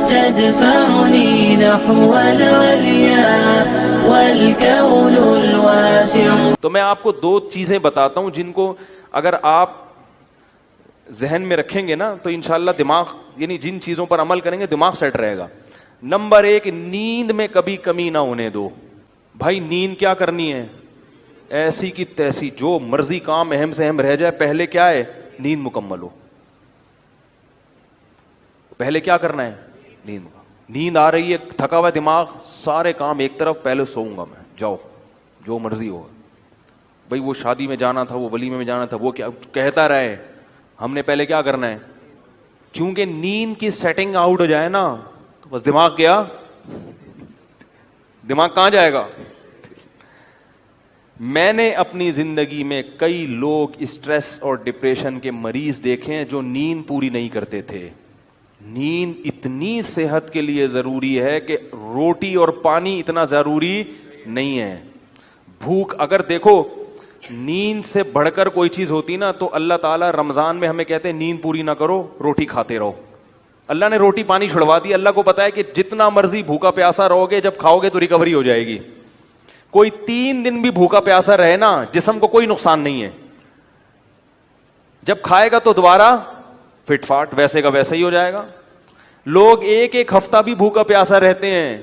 تدفعني نحو العليا والكون الواسع. تو میں آپ کو دو چیزیں بتاتا ہوں جن کو اگر آپ ذہن میں رکھیں گے نا تو انشاءاللہ دماغ یعنی جن چیزوں پر عمل کریں گے دماغ سیٹ رہے گا. نمبر 1, نیند میں کبھی کمی نہ ہونے دو. بھائی نیند کیا کرنی ہے؟ ایسی کی تیسی جو مرضی کام اہم سے اہم رہ جائے, پہلے کیا ہے؟ نیند مکمل ہو. پہلے کیا کرنا ہے؟ نیند. نیند آ رہی ہے, تھکا ہوا دماغ, سارے کام ایک طرف, پہلے سوؤں گا میں. جاؤ جو مرضی ہوگا. بھائی وہ شادی میں جانا تھا, وہ ولیمے میں جانا تھا, وہ کیا کہتا رہے, ہم نے پہلے کیا کرنا ہے؟ کیونکہ نیند کی سیٹنگ آؤٹ ہو جائے نا تو بس دماغ گیا. دماغ کہاں جائے گا؟ میں نے اپنی زندگی میں کئی لوگ اسٹریس اور ڈپریشن کے مریض دیکھے ہیں جو نیند پوری نہیں کرتے تھے. نیند اتنی صحت کے لیے ضروری ہے کہ روٹی اور پانی اتنا ضروری نہیں ہے. بھوک, اگر دیکھو نیند سے بڑھ کر کوئی چیز ہوتی نا تو اللہ تعالیٰ رمضان میں ہمیں کہتے ہیں نیند پوری نہ کرو, روٹی کھاتے رہو. اللہ نے روٹی پانی چھڑوا دی. اللہ کو پتا ہے کہ جتنا مرضی بھوکا پیاسا رہو گے, جب کھاؤ گے تو ریکوری ہو جائے گی. کوئی 3 دن بھی بھوکا پیاسا رہے نا, جسم کو کوئی نقصان نہیں ہے. جب کھائے گا تو دوبارہ فٹ فاٹ ویسے کا ویسے ہی ہو جائے گا. لوگ 1 ہفتہ بھی بھوکا پیاسا رہتے ہیں,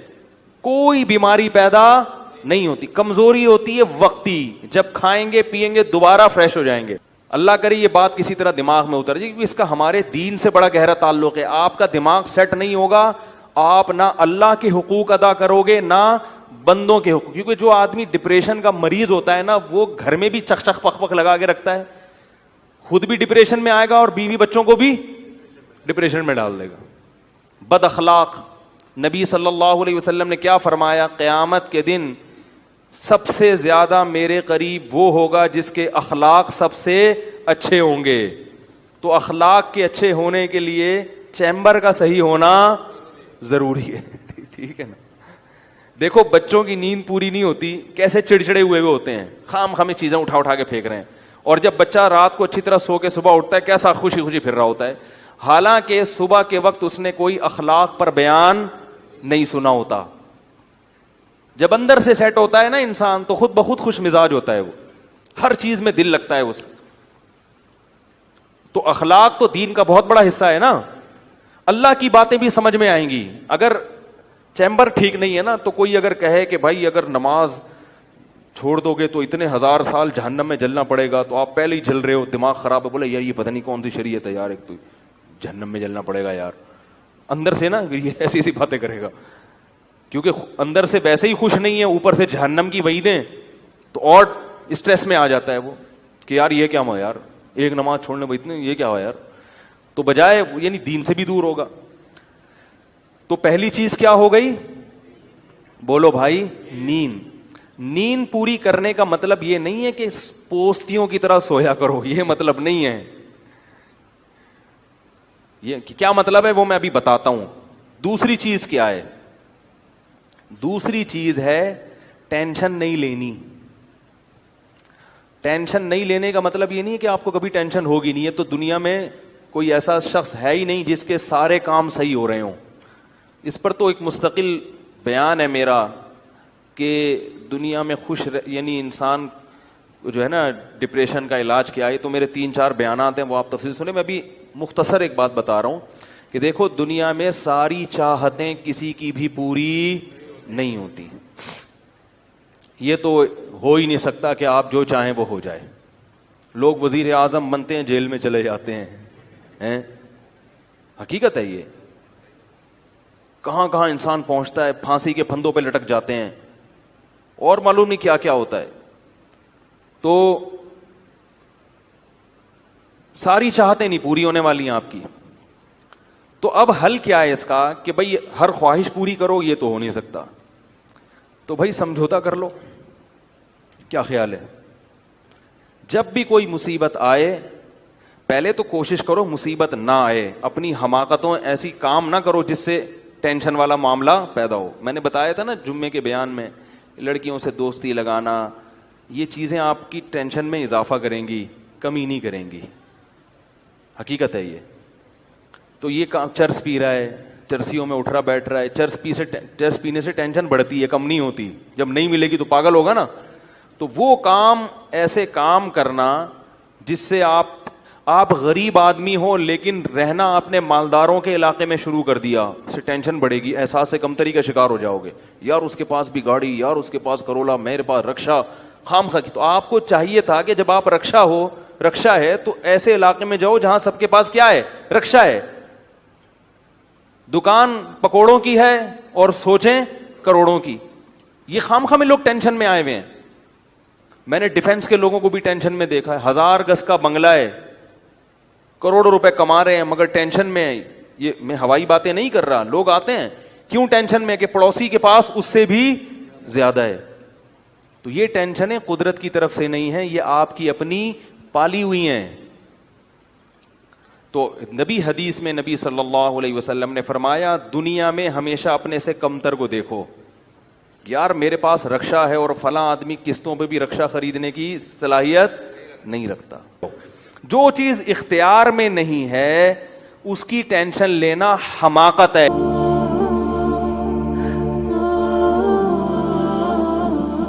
کوئی بیماری پیدا نہیں ہوتی. کمزوری ہوتی ہے وقتی, جب کھائیں گے پیئیں گے دوبارہ فریش ہو جائیں گے. اللہ کرے یہ بات کسی طرح دماغ میں اتر جائے, کیونکہ اس کا ہمارے دین سے بڑا گہرا تعلق ہے. آپ کا دماغ سیٹ نہیں ہوگا, آپ نہ اللہ کے حقوق ادا کرو گے نہ بندوں کے حقوق. کیونکہ جو آدمی ڈپریشن کا مریض ہوتا ہے نا, وہ گھر میں بھی چک چک پک پک لگا کے رکھتا ہے, خود بھی ڈپریشن میں آئے گا اور بیوی بچوں کو بھی ڈپریشن میں ڈال دے گا. بد اخلاق, نبی صلی اللہ علیہ وسلم نے کیا فرمایا؟ قیامت کے دن سب سے زیادہ میرے قریب وہ ہوگا جس کے اخلاق سب سے اچھے ہوں گے. تو اخلاق کے اچھے ہونے کے لیے چیمبر کا صحیح ہونا ضروری ہے. ٹھیک ہے نا. دیکھو بچوں کی نیند پوری نہیں ہوتی, کیسے چڑچڑے ہوئے ہوتے ہیں, خام خامے چیزیں اٹھا اٹھا کے پھینک رہے ہیں. اور جب بچہ رات کو اچھی طرح سو کے صبح اٹھتا ہے, کیسا خوشی خوشی پھر رہا ہوتا ہے, حالانکہ صبح کے وقت اس نے کوئی اخلاق پر بیان نہیں سنا ہوتا. جب اندر سے سیٹ ہوتا ہے نا انسان تو خود بخود خوش مزاج ہوتا ہے, وہ ہر چیز میں دل لگتا ہے اس. تو اخلاق تو دین کا بہت بڑا حصہ ہے نا. اللہ کی باتیں بھی سمجھ میں آئیں گی. اگر چیمبر ٹھیک نہیں ہے نا تو کوئی اگر کہے کہ بھائی اگر نماز چھوڑ دو گے تو اتنے 1000 سال جہنم میں جلنا پڑے گا, تو آپ پہلے ہی جل رہے ہو, دماغ خراب ہے. بولے یار یہ پتہ نہیں کون سی شریعت ہے یار, ایک تو جہنم میں جلنا پڑے گا یار. اندر سے نا یہ ایسی ایسی باتیں کرے گا, کیونکہ اندر سے ویسے ہی خوش نہیں ہے, اوپر سے جہنم کی وعیدیں, تو اور اسٹریس میں آ جاتا ہے وہ کہ یار یہ کیا ہوا یار, ایک نماز چھوڑنے میں اتنے یہ کیا ہوا یار. تو بجائے یعنی دین سے بھی دور ہوگا. تو پہلی چیز کیا ہو گئی؟ بولو بھائی, نیند. نیند پوری کرنے کا مطلب یہ نہیں ہے کہ پوستیوں کی طرح سویا کرو, یہ مطلب نہیں ہے. یہ کیا مطلب ہے وہ میں ابھی بتاتا ہوں. دوسری چیز کیا ہے؟ دوسری چیز ہے ٹینشن نہیں لینی. ٹینشن نہیں لینے کا مطلب یہ نہیں ہے کہ آپ کو کبھی ٹینشن ہوگی نہیں. ہے تو دنیا میں کوئی ایسا شخص ہے ہی نہیں جس کے سارے کام صحیح ہو رہے ہوں. اس پر تو ایک مستقل بیان ہے میرا کہ دنیا میں یعنی انسان جو ہے نا ڈپریشن کا علاج کیا ہے. تو میرے 3-4 بیانات ہیں, وہ آپ تفصیل سنیں. میں ابھی مختصر ایک بات بتا رہا ہوں کہ دیکھو دنیا میں ساری چاہتیں کسی کی بھی پوری نہیں ہوتی. یہ تو ہو ہی نہیں سکتا کہ آپ جو چاہیں وہ ہو جائے. لوگ وزیر اعظم بنتے ہیں, جیل میں چلے جاتے ہیں. حقیقت ہے یہ. کہاں کہاں انسان پہنچتا ہے, پھانسی کے پھندوں پہ لٹک جاتے ہیں, اور معلوم نہیں کیا کیا ہوتا ہے. تو ساری چاہتیں نہیں پوری ہونے والی ہیں آپ کی. تو اب حل کیا ہے اس کا کہ بھئی ہر خواہش پوری کرو, یہ تو ہو نہیں سکتا. تو بھائی سمجھوتا کر لو. کیا خیال ہے؟ جب بھی کوئی مصیبت آئے پہلے تو کوشش کرو مصیبت نہ آئے. اپنی حماقتوں ایسی کام نہ کرو جس سے ٹینشن والا معاملہ پیدا ہو. میں نے بتایا تھا نا جمعے کے بیان میں, لڑکیوں سے دوستی لگانا, یہ چیزیں آپ کی ٹینشن میں اضافہ کریں گی, کمی نہیں کریں گی. حقیقت ہے یہ. تو یہ چرس پی رہا ہے, چرسیوں میں اٹھ رہا بیٹھ رہا ہے. چرس پینے سے ٹینشن بڑھتی ہے, کم نہیں ہوتی. جب نہیں ملے گی تو پاگل ہوگا نا. تو وہ کام, ایسے کام کرنا جس سے آپ غریب آدمی ہو لیکن رہنا آپ نے مالداروں کے علاقے میں شروع کر دیا, اس سے ٹینشن بڑھے گی, احساس کمتری کا شکار ہو جاؤ گے. یار اس کے پاس بھی گاڑی, یار اس کے پاس کرولا, میرے پاس رکشا, خام خواہ. تو آپ کو چاہیے تھا کہ جب آپ رکشا ہے تو ایسے علاقے میں جاؤ جہاں سب کے پاس کیا ہے, رکشا ہے. دکان پکوڑوں کی ہے اور سوچیں کروڑوں کی. یہ خام خواہ میں لوگ ٹینشن میں آئے ہوئے ہیں. میں نے ڈیفنس کے لوگوں کو بھی ٹینشن میں دیکھا ہے. 1000 گز کا بنگلہ ہے, کروڑوں روپے کما رہے ہیں مگر ٹینشن میں. یہ میں ہوائی باتیں نہیں کر رہا, لوگ آتے ہیں کیوں ٹینشن میں کہ پڑوسی کے پاس اس سے بھی زیادہ ہے. تو یہ ٹینشنیں قدرت کی طرف سے نہیں ہیں, یہ آپ کی اپنی پالی ہوئی ہیں. تو حدیث میں نبی صلی اللہ علیہ وسلم نے فرمایا دنیا میں ہمیشہ اپنے سے کمتر کو دیکھو. یار میرے پاس رکشا ہے اور فلاں آدمی قسطوں پہ بھی رکشا خریدنے کی صلاحیت نہیں رکھتا. جو چیز اختیار میں نہیں ہے اس کی ٹینشن لینا حماقت ہے.